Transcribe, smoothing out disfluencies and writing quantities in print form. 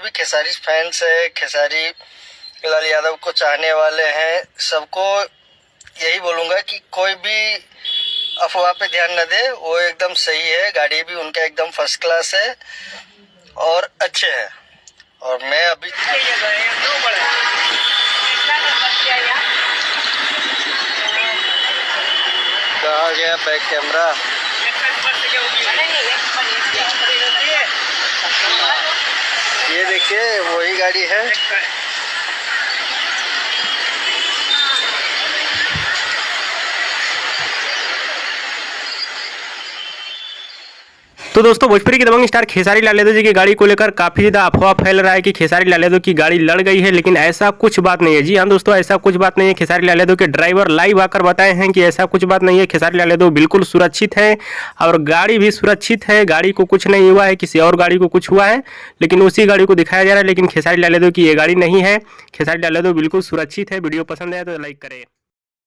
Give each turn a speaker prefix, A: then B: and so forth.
A: भी खेसारी फैंस है, खेसारी लाल यादव को चाहने वाले हैं, सबको यही बोलूँगा कि कोई भी अफवाह पे ध्यान न दे। वो एकदम सही है, गाड़ी भी उनका एकदम फर्स्ट क्लास है और अच्छे हैं। और मैं अभी कहा गया बैक कैमरा, ये देखिए वही गाड़ी है।
B: तो दोस्तों, भोजपुरी के दबंग स्टार खेसारी लाल यादव जी की गाड़ी को लेकर काफी ज्यादा अफवाह फैल रहा है कि खेसारी लाल यादव की गाड़ी लड़ गई है, लेकिन ऐसा कुछ बात नहीं है। जी हाँ दोस्तों, ऐसा कुछ बात नहीं है। खेसारी लाल यादव के ड्राइवर लाइव आकर बताए हैं कि ऐसा कुछ बात नहीं है। खेसारी लाल यादव बिल्कुल सुरक्षित है और गाड़ी भी सुरक्षित है। गाड़ी को कुछ नहीं हुआ है, किसी और गाड़ी को कुछ हुआ है, लेकिन उसी गाड़ी को दिखाया जा रहा है। लेकिन खेसारी लाल यादव की ये गाड़ी नहीं है। खेसारी लाल यादव बिल्कुल सुरक्षित है। वीडियो पसंद आया तो लाइक करें।